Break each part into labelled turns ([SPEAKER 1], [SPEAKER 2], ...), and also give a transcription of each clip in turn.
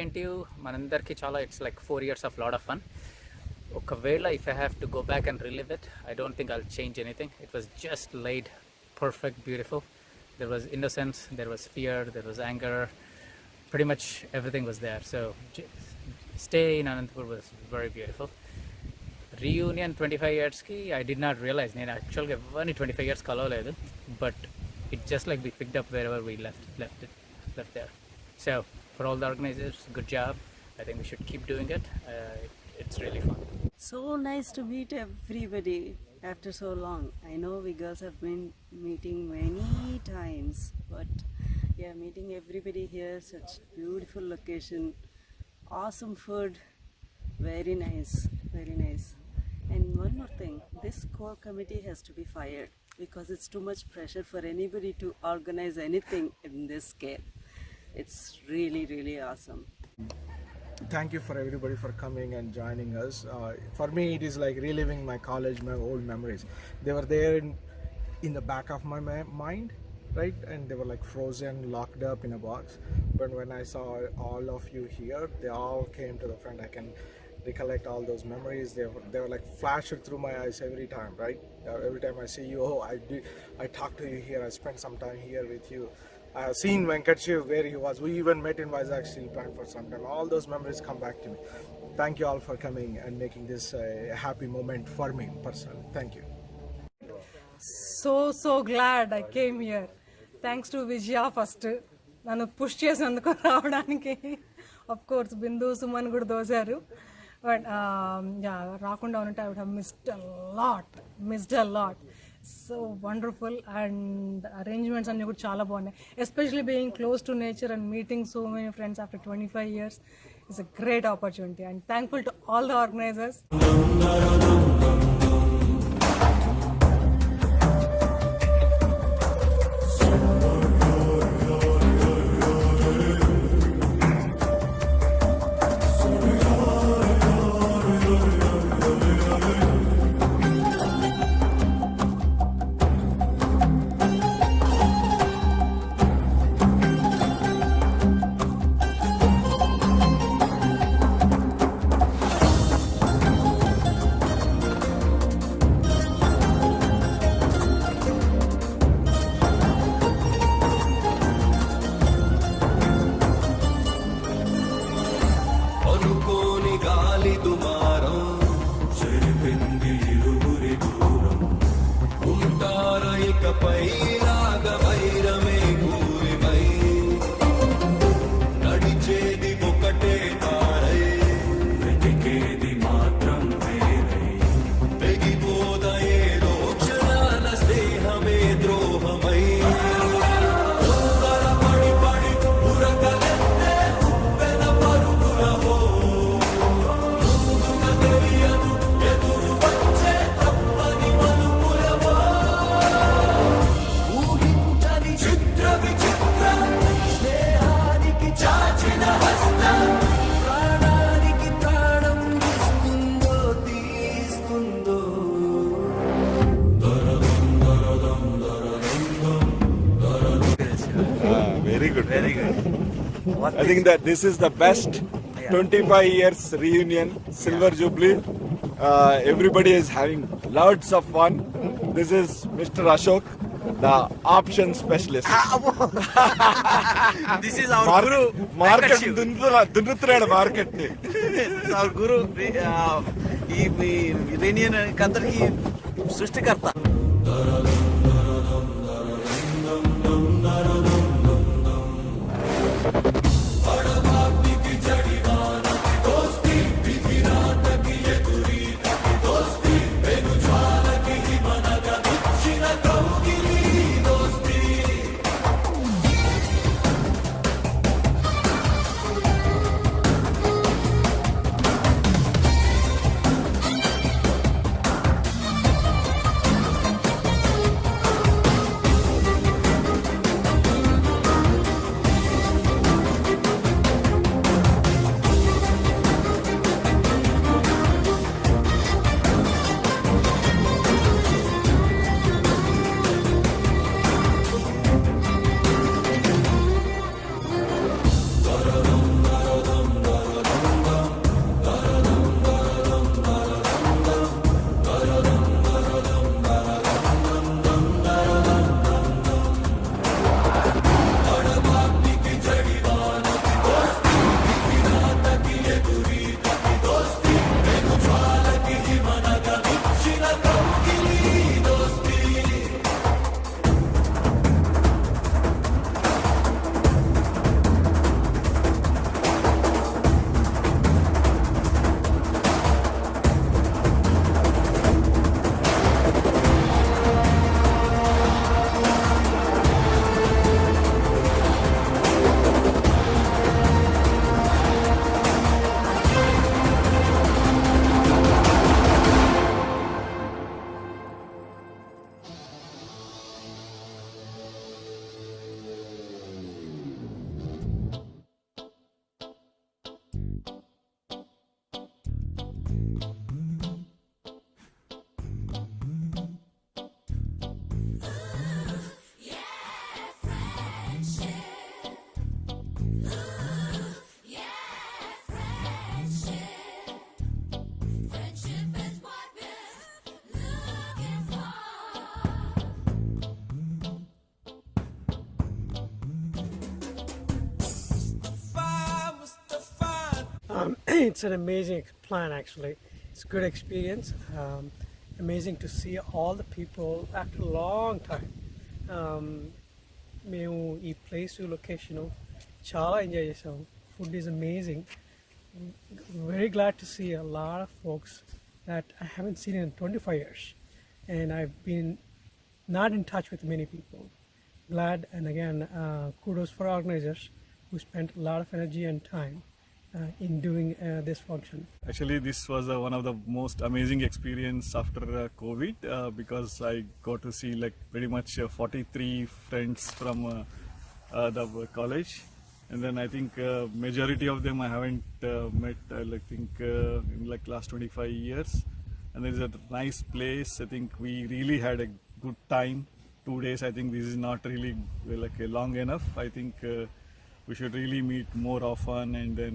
[SPEAKER 1] JNTU మనందరికీ చాలా it's like 4 years of lot of fun. ఒకవేళ if I have to go back and relive it, I don't think I'll change anything. It was just laid perfect, beautiful. There was innocence, there was fear, there was anger, pretty much everything was there. So stay in Anantapur was very beautiful. Reunion 25 years ki I did not realize నేను యాక్చువల్గా ఎవరిని 25 years కలవలేదు, but it just like we picked up wherever we left there. So for all the organizers, good job. I think we should keep doing it. It's really fun.
[SPEAKER 2] So nice to meet everybody after so long. I know we girls have been meeting many times, but yeah, meeting everybody here, such beautiful location, awesome food, very nice, very nice. And one more thing, this core committee has to be fired because it's too much pressure for anybody to organize anything in this scale. It's really, really awesome.
[SPEAKER 3] Thank you for everybody for coming and joining us. For me, it is like reliving my college, my old memories. They were there in the back of my mind, right? And they were like frozen, locked up in a box. But when I saw all of you here, they all came to the front. I can recollect all those memories. They were like flashed through my eyes every time, right? Every time I see you, I talked to you here. I spent some time here with you. I have seen Venkat Shiv where he was. We even met in Vizag Steel Plant for some time. All those memories come back to me. Thank you all for coming and making this a happy moment for me personally. Thank you.
[SPEAKER 4] So glad I came here. Thanks to Vijaya first. నన్ను push చేసినందుకు రావడానికి. Of course బిందు సుమన్ కూడా దోశారు. But రాకుండా ఉంటే I would have missed a lot. So wonderful, and arrangements అన్ని కూడా చాలా బాగున్నాయి. Especially being close to nature and meeting so many friends after 25 years is a great opportunity, and thankful to all the organizers.
[SPEAKER 5] Very good. I think that this is the best 25 years reunion, Silver Jubilee. Everybody is having lots of fun. This is Mr. Ashok, the option specialist.
[SPEAKER 6] This is our guru.
[SPEAKER 5] Market dundutrada market.
[SPEAKER 6] This is our guru. ఈ reunion కందరికి సృష్టికర్త.
[SPEAKER 7] it's an amazing plan actually. It's a good experience. Amazing to see all the people after a long time. మేము ఈ place location చాలా enjoy చేసాము. Food is amazing. Very glad to see a lot of folks that I haven't seen in 25 years, and I've been not in touch with many people. Glad, and again, kudos for organizers who spent a lot of energy and time in doing this function.
[SPEAKER 5] Actually, this was one of the most amazing experience after COVID because I got to see like pretty much 43 friends from the college, and then I think majority of them I haven't met. I think in like last 25 years, and there's a nice place. I think we really had a good time. 2 days. I think this is not really like long enough. I think we should really meet more often, and then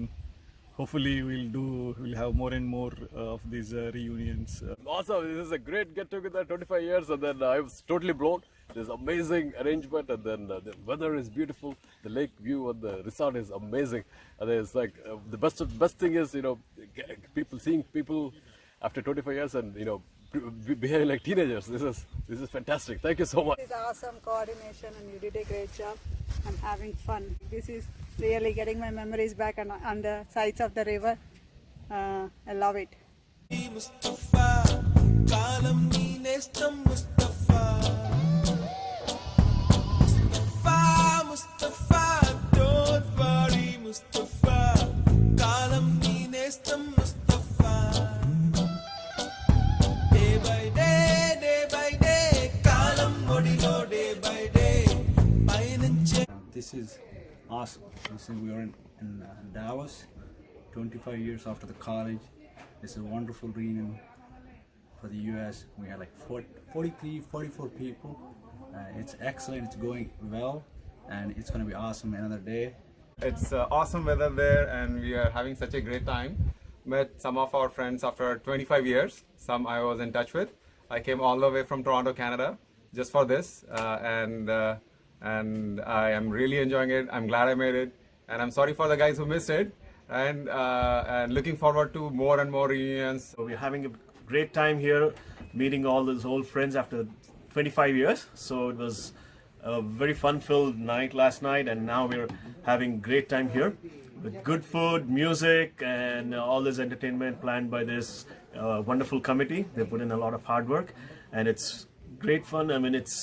[SPEAKER 5] hopefully we'll have more and more of these reunions.
[SPEAKER 8] Awesome! This is a great get together, 25 years, and then I was totally blown. There's amazing arrangement, and then the weather is beautiful. The lake view on the resort is amazing, and there's like the best thing is seeing people after 25 years and behaving like teenagers. This is fantastic. Thank you so much.
[SPEAKER 9] This is awesome coordination, and you did a great job. I'm having fun. This is really getting my memories back on the sides of the river. I love it.
[SPEAKER 10] Mustafa, kalam nee nestam Mustafa. Mustafa, Mustafa, don't worry Mustafa, kalam nee nestam Mustafa. Day by day, kalam odilo day by day.
[SPEAKER 11] This is awesome. We are in Davos, 25 years after the college. This is a wonderful reunion for the US. We had like 44 people. It's excellent, it's going well, and it's going to be awesome another day.
[SPEAKER 12] It's awesome weather there, and we are having such a great time. Met some of our friends after 25 years. Some I was in touch with. I came all the way from Toronto, Canada, just for this, and I am really enjoying it. I'm glad I made it, and I'm sorry for the guys who missed it, and looking forward to more and more reunions.
[SPEAKER 13] So we're having a great time here, meeting all those old friends after 25 years. So it was a very fun-filled night last night, and now we're having great time here with good food, music, and all this entertainment planned by this wonderful committee. They put in a lot of hard work, and it's great fun. I mean, it's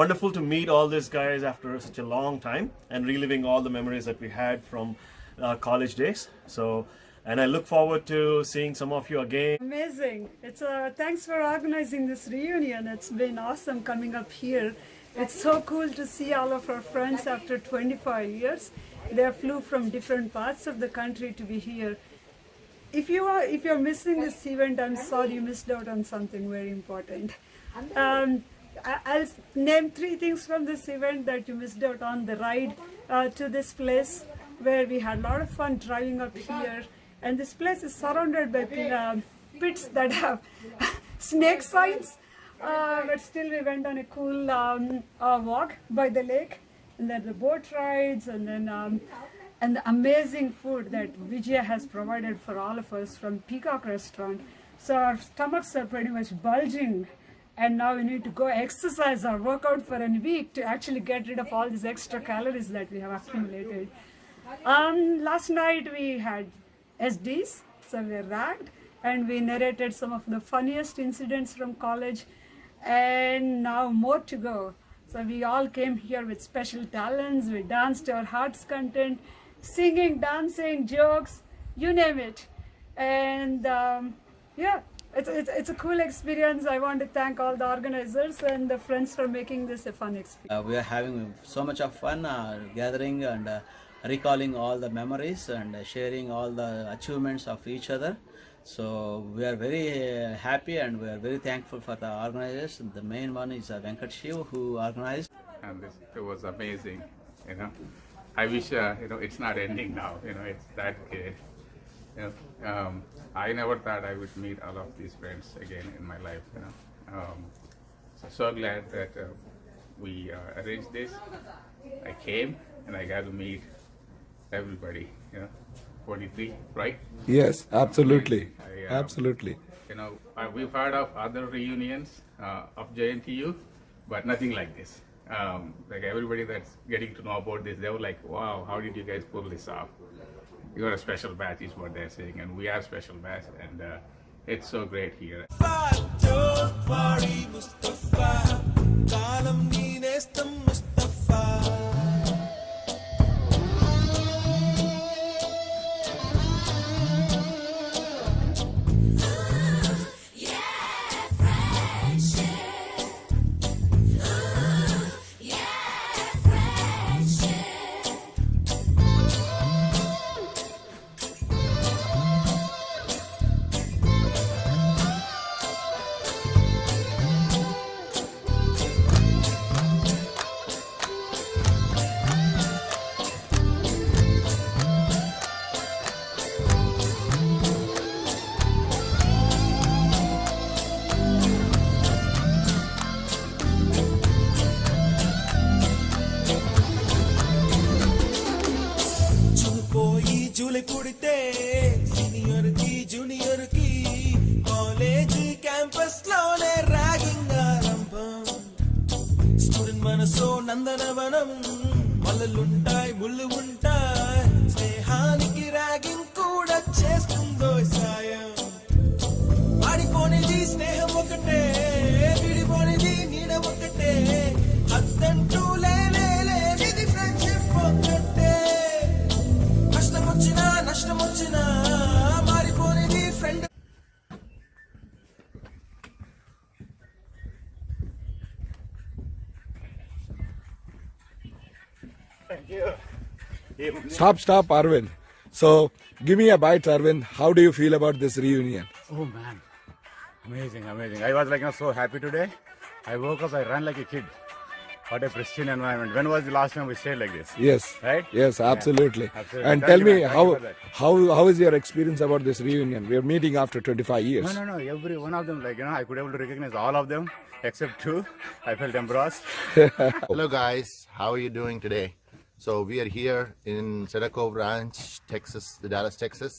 [SPEAKER 13] wonderful to meet all these guys after such a long time and reliving all the memories that we had from college days. So, and I look forward to seeing some of you again.
[SPEAKER 9] Amazing. It's thanks for organizing this reunion. It's been awesome coming up here. It's so cool to see all of our friends after 25 years. They flew from different parts of the country to be here. If you're missing this event, I'm sorry you missed out on something very important. I'll name 3 things from this event that you missed out on. The ride to this place, where we had a lot of fun driving up here, and this place is surrounded by pits that have snake signs, but still we went on a cool walk by the lake, and then the boat rides, and then and the amazing food that Vijaya has provided for all of us from Peacock Restaurant. So our stomachs are pretty much bulging, and now we need to go exercise or work out for a week to actually get rid of all these extra calories that we have accumulated. Last night we had SDs, so we ragged, and we narrated some of the funniest incidents from college, and now more to go. So we all came here with special talents. We danced to our heart's content, singing, dancing, jokes, you name it. And yeah, it's a cool experience. I want to thank all the organizers and the friends for making this a fun experience.
[SPEAKER 6] We are having so much of fun gathering and recalling all the memories and sharing all the achievements of each other. So we are very happy, and we are very thankful for the organizers. The main one is Venkat Shiv, who organized.
[SPEAKER 12] And it was amazing. I wish it's not ending now. It's that good. I never thought I would meet all of these friends again in my life. So glad that we arranged this. I came and I got to meet everybody.
[SPEAKER 14] 23, right?
[SPEAKER 5] Yes, absolutely.
[SPEAKER 14] Absolutely. We've heard of other reunions of JNTU, but nothing like this. Like everybody that's getting to know about this, they were like, wow, how did you guys pull this off? You're a special batch is what they're saying, and we are special batch, and it's so great here.
[SPEAKER 10] Don't worry, Mustafa. Kalam nee nestam Mustafa. July పుడితే senior కి junior కి college campus లోనే ragging ఆరంభం student మనసో నందనవనం మల్లలుంటాయి ముళ్ళు ఉంటాయి స్నేహానికి ragging కూడా చేస్తుందో సాయం వాడిపోనిది స్నేహం ఒకటే విడిపోనిది నీడ ఒకటే అద్దంటూ లేనే లేనిది ఫ్రెండ్షిప్ ఒకటే నష్టం వచ్చినా మారిపోనిది friend.
[SPEAKER 5] Stop, Arvind. So, give me a bite, Arvind. How do you feel about this reunion?
[SPEAKER 14] Oh man, amazing. I was like so happy today. I woke up, I ran like a kid. What a pristine environment. When was the last time we stayed like this?
[SPEAKER 5] Yes.
[SPEAKER 14] Right?
[SPEAKER 5] Yes, absolutely.
[SPEAKER 14] Yeah, absolutely.
[SPEAKER 5] And
[SPEAKER 14] Thank
[SPEAKER 5] tell
[SPEAKER 14] you,
[SPEAKER 5] me,
[SPEAKER 14] man. Thank you for that.
[SPEAKER 5] how is your experience about this reunion? We are meeting after 25 years.
[SPEAKER 14] No. Every one of them, I could able to recognize all of them except two. I felt embarrassed.
[SPEAKER 15] Hello guys, how are you doing today? So we are here in Cedar Cove Ranch, Texas, Dallas, Texas.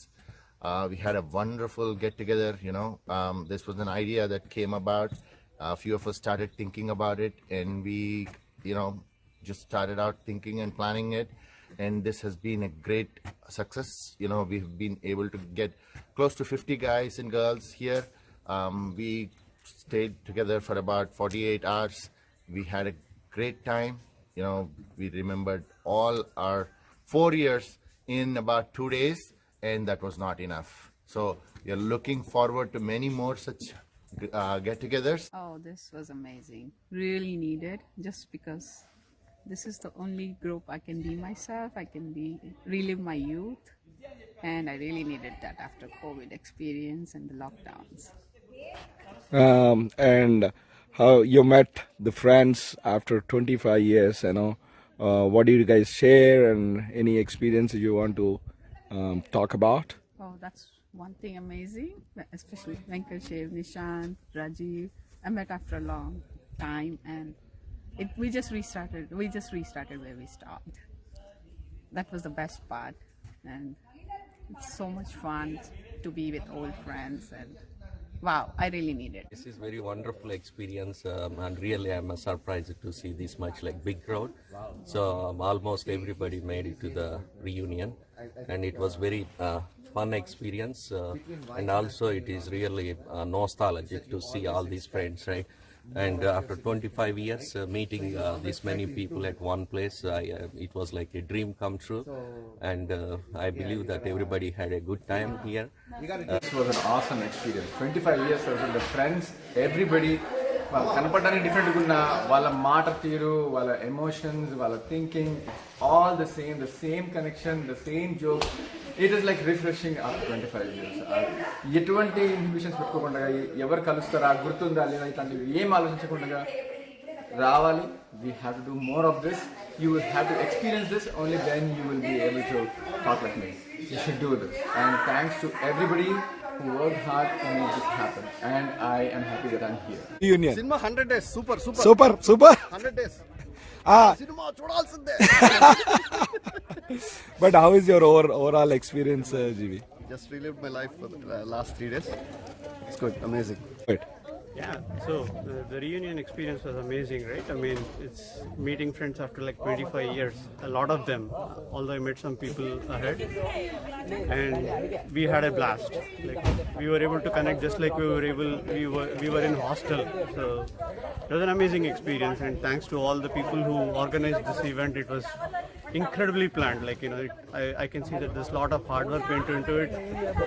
[SPEAKER 15] We had a wonderful get together. This was an idea that came about. A few of us started thinking about it, and we, just started out thinking and planning it. And this has been a great success. We've been able to get close to 50 guys and girls here. We stayed together for about 48 hours. We had a great time. We remembered all our 4 years in about 2 days, and that was not enough. So we are looking forward to many more such get-togethers.
[SPEAKER 16] Oh, this was amazing. Really needed, just because this is the only group I can be myself. I can relive my youth, and I really needed that after COVID experience and the lockdowns.
[SPEAKER 5] And how you met the friends after 25 years, what did you guys share, and any experiences you want to talk about?
[SPEAKER 16] Oh, that's one thing amazing, especially Venkashev, Nishant, Rajiv. I met after a long time, and we just restarted where we stopped. That was the best part, and it's so much fun to be with old friends, and wow, I really need it.
[SPEAKER 17] This is very wonderful experience, and really I'm surprised to see this much big crowd. So almost everybody made it to the reunion, and it was very fun experience, and also it is really nostalgic to see all these friends, right? And after 25 years meeting this many people at one place, it was like a dream come true, and I believe that everybody had a good time here.
[SPEAKER 3] This was an awesome experience. 25 years with the friends, everybody. కనపడడానికి డిఫరెంట్గా ఉన్న వాళ్ళ మాట తీరు, వాళ్ళ emotions, వాళ్ళ thinking, all the same connection, the same joke. It is like refreshing after 25 years. ఎటువంటి inhibitions పెట్టుకోకుండా ఎవరు కలుస్తారా, గుర్తుందా లేదా, ఇట్లాంటివి ఏం ఆలోచించకుండా రావాలి. We have to do more of this. You will have to experience this, only then you will be able to talk like me. You should do this. And thanks to everybody who worked hard to make this happen. And I am happy that I'm here.
[SPEAKER 5] Union.
[SPEAKER 3] Cinema 100 days. Super.
[SPEAKER 5] 100 days. But how is your overall experience, GV?
[SPEAKER 18] Just relived my life for the last 3 days. It's good, amazing.
[SPEAKER 5] Good.
[SPEAKER 7] Yeah, so the reunion experience was amazing, right? I mean, it's meeting friends after like 25 years, a lot of them, although I met some people ahead, and we had a blast. Like, we were able to connect just like we were in hostel. So it was an amazing experience, and thanks to all the people who organized this event. It was incredibly planned. Like, I can see that there's a lot of hard work went into it.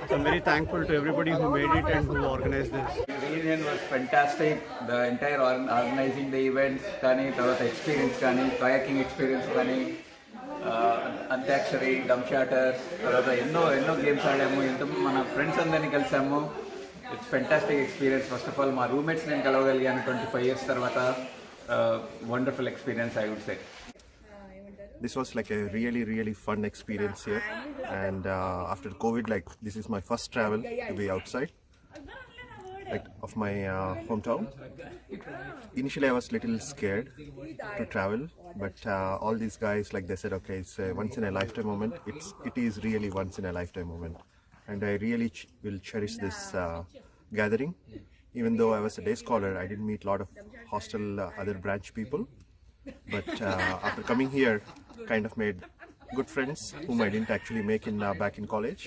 [SPEAKER 7] So I'm very thankful to everybody who made it and who organized this.
[SPEAKER 19] Reunion was fantastic. The entire organizing the events కానీ తర్వాత experience కానీ kayaking experience కానీ అంత్యాక్షరి డమ్ షాటర్స్ తర్వాత ఎన్నో games ఆడాము ఎంతో మన friends అందరినీ కలిసాము. It's fantastic experience. First of all మా రూమ్మేట్స్ నేను కలవగలిగాను 25 years తర్వాత. Wonderful experience I would say.
[SPEAKER 20] This was like a really fun experience here, and after COVID, like this is my first travel to be outside, like of my hometown. Initially I was little scared to travel, but all these guys, like they said, okay, it's a once in a lifetime moment. It is really once in a lifetime moment, and I really will cherish this gathering. Even though I was a day scholar, I didn't meet a lot of hostel other branch people, but after coming here, kind of made good friends whom I didn't actually make in back in college,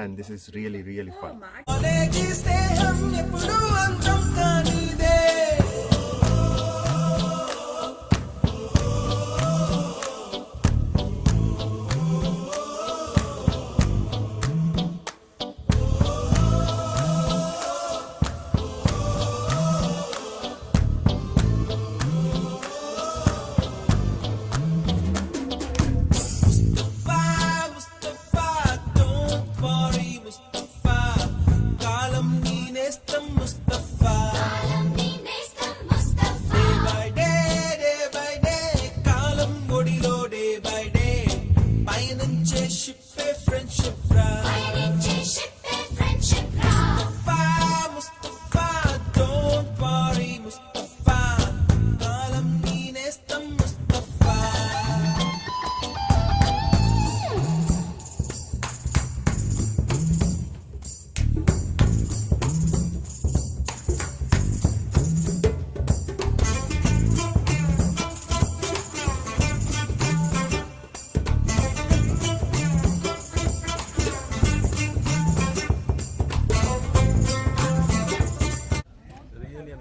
[SPEAKER 20] and this is really fun.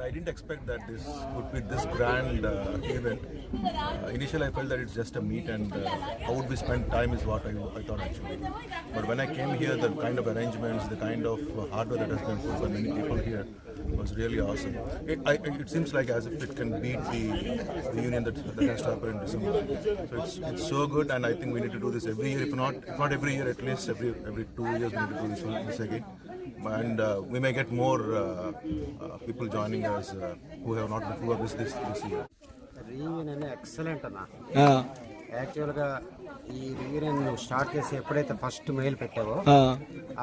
[SPEAKER 21] I didn't expect that this would be this grand event. Initially I felt that it's just a meet and how would we spend time is what I thought actually. But when I came here, the kind of arrangements, the kind of hard work that has been put by many people here was really awesome. It seems like as if it can beat the reunion that has to happen in December. So it's so good, and I think we need to do this every year, if not every year, at least every 2 years we need to do this again. And we may get more people joining us who have missed this year.
[SPEAKER 22] Reunion అనేది excellent అన్న. యాక్చువల్గా ఈ reunion నువ్వు start చేసి ఎప్పుడైతే first mail పెట్టావో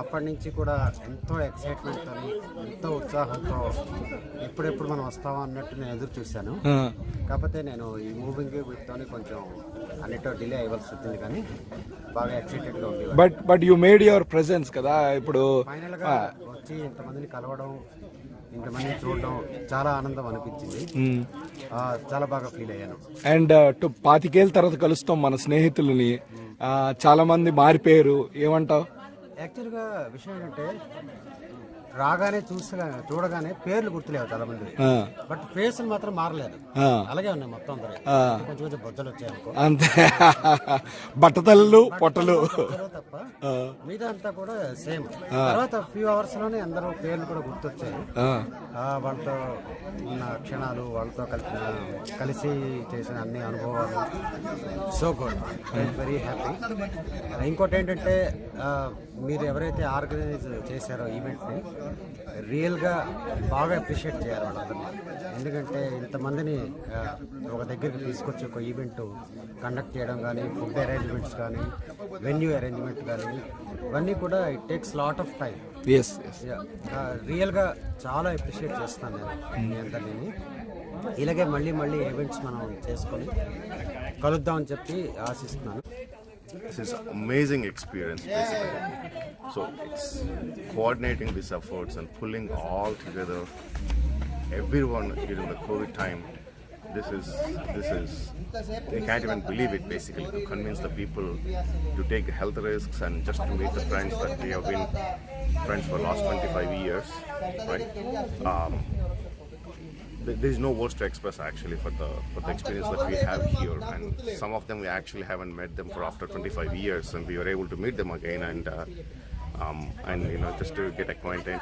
[SPEAKER 22] అప్పటి నుంచి కూడా ఎంతో ఎక్సైట్మెంట్తో ఎంతో ఉత్సాహంతో ఎప్పుడెప్పుడు మనం వస్తామో అన్నట్టు నేను ఎదురు చూశాను. కాకపోతే నేను ఈ మూవింగ్ వీటితో కొంచెం అన్నిటో డిలే అవ్వాల్సి వచ్చింది, కానీ బాగా ఎక్సైటెడ్గా ఉంది.
[SPEAKER 5] But you made your presence కదా ఇప్పుడు.
[SPEAKER 22] ఫైనల్గా వచ్చి ఇంతమందిని కలవడం, ఇంతమందిని చూడడం చాలా ఆనందం అనిపించింది. చాలా బాగా ఫీల్ అయ్యాను.
[SPEAKER 5] అండ్ 25 ఏళ్ళ తర్వాత కలుస్తాం మన స్నేహితులని. చాలా మంది మారిపోయారు, ఏమంటావు?
[SPEAKER 22] యాక్చువల్గా విషయం ఏంటంటే రాగానే చూడగానే పేర్లు గుర్తులేవు చాలా మంది, బట్ ఫేస్ మాత్రం మారలేదు, అలాగే ఉన్నాయి మొత్తం అందరూ. కొంచెం బొజ్జలు వచ్చాయనుకో
[SPEAKER 5] అంతే, బట్టతలు పొట్టలు
[SPEAKER 22] తప్ప మిగతా అంతా కూడా సేమ్. తర్వాత ఫ్యూ అవర్స్ లోనే అందరూ పేర్లు కూడా గుర్తొచ్చాయి. వాళ్ళతో ఉన్న క్షణాలు, వాళ్ళతో కలిసి చేసిన అన్ని అనుభవాలు, సో గుడ్, వెరీ హ్యాపీ. ఇంకోటి ఏంటంటే మీరు ఎవరైతే ఆర్గనైజ్ చేశారో ఈవెంట్ని రియల్గా బాగా అప్రిషియేట్ చేయాలి వాళ్ళందరినీ. ఎందుకంటే ఇంతమందిని ఒక దగ్గరికి తీసుకొచ్చి ఒక ఈవెంట్ కండక్ట్ చేయడం కానీ, ఫుడ్ అరేంజ్మెంట్స్ కానీ, వెన్యూ అరేంజ్మెంట్ కానీ, ఇవన్నీ కూడా it takes lot of time. రియల్గా చాలా అప్రిషియేట్ చేస్తాను నేను మీ అందరినీ. ఇలాగే మళ్ళీ మళ్ళీ ఈవెంట్స్ మనం చేసుకొని కలుద్దామని చెప్పి ఆశిస్తున్నాను.
[SPEAKER 18] This is amazing experience basically. So it's coordinating these efforts and pulling all together everyone during the COVID time. This is they can't even believe it basically, to convince the people to take health risks and just to meet the friends that we have been friends for the last 25 years, right? There's no words to express actually for the experience that we have here, and some of them we actually haven't met them for after 25 years, and we were able to meet them again and you know, just to get acquainted,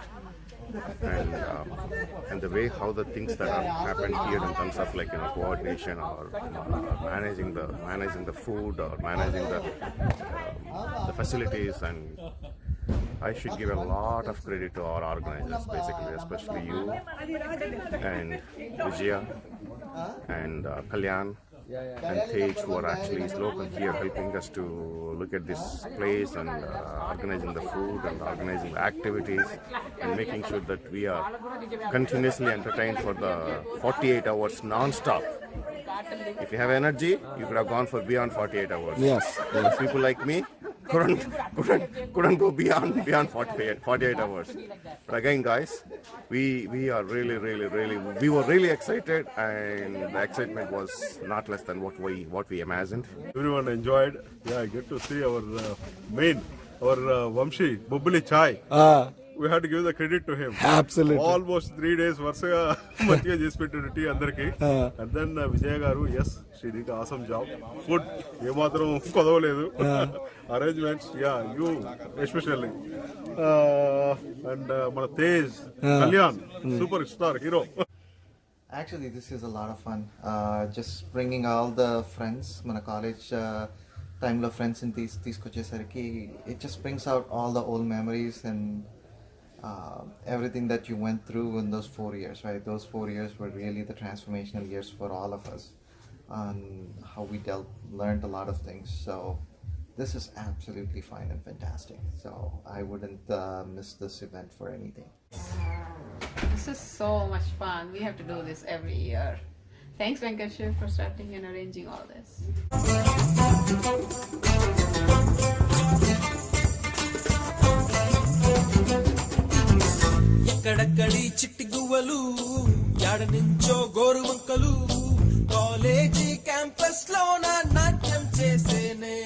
[SPEAKER 18] and the way how the things that have happened here in terms of like, you know, coordination or managing the food or managing the facilities, and I should give a lot of credit to our organizers, basically, especially you and Vijaya and Kalyan and Tej, who are actually local here, helping us to look at this place and organizing the food and organizing the activities and making sure that we are continuously entertained for the 48 hours non-stop. If you have energy, you could have gone for beyond 48 hours.
[SPEAKER 3] Yes.
[SPEAKER 18] People like me couldn't go beyond 48 hours. But again, guys, we are really we were really excited, and the excitement was not less than what we imagined.
[SPEAKER 1] Everyone enjoyed. Yeah, I get to see our Vamshi Bubbly Chai. We had to give the credit to him.
[SPEAKER 3] Absolutely.
[SPEAKER 1] Almost 3 days వరుసగా మంచిగా చేసి పెట్టిన tea అందరికి. And then Vijay garu, yes, she did an awesome job. Food ఏమాత్రం కొదవలేదు. Arrangements, yeah, you especially. And మన Tej, Kalyan, superstar hero.
[SPEAKER 2] Actually, this is a lot of fun. Just bringing all the friends, మన college time లో friends in తీసుకొచ్చేసరికి it just brings out all the old memories and everything that you went through in those 4 years, right? Those 4 years were really the transformational years for all of us, and how we learned a lot of things. So this is absolutely fine and fantastic. So I wouldn't miss this event for anything.
[SPEAKER 16] This is so much fun. We have to do this every year. Thanks, Venkat Shiv, for starting and arranging all this.
[SPEAKER 10] ఎక్కడక్కడి చిట్టి గువ్వలు యాడ నుంచో గోరు వంకలు college campus లోన నాట్యం చేసేనే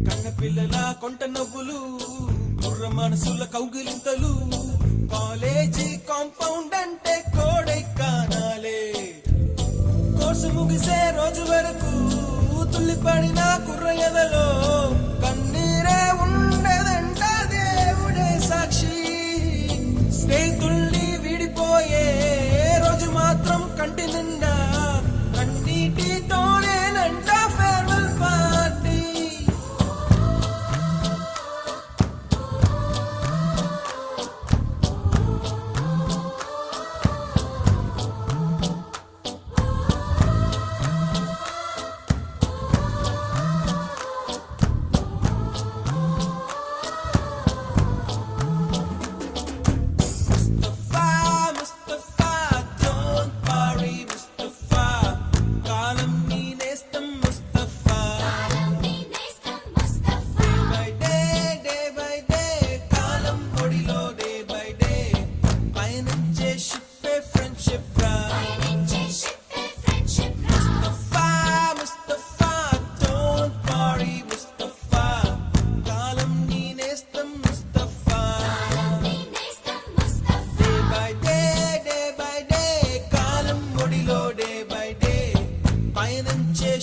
[SPEAKER 10] కన్న పిల్లల కొంట నవ్వులు బుర్ర మనసుల కౌగిలింతలు కాలేజీ కాంపౌండ్ అంటే కోడై కానాలే కోర్సు ముగిసే రోజు వరకు తుల్లిపడిన కుర్ర ఎదలో కన్నీరే ఉండదంట దేవుడే సాక్షి స్నేహితుల్ని విడిపోయే రోజు మాత్రం కంటి నిండా కన్నీటితోనేనంట farewell party.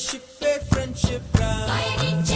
[SPEAKER 10] Ship friendship, right?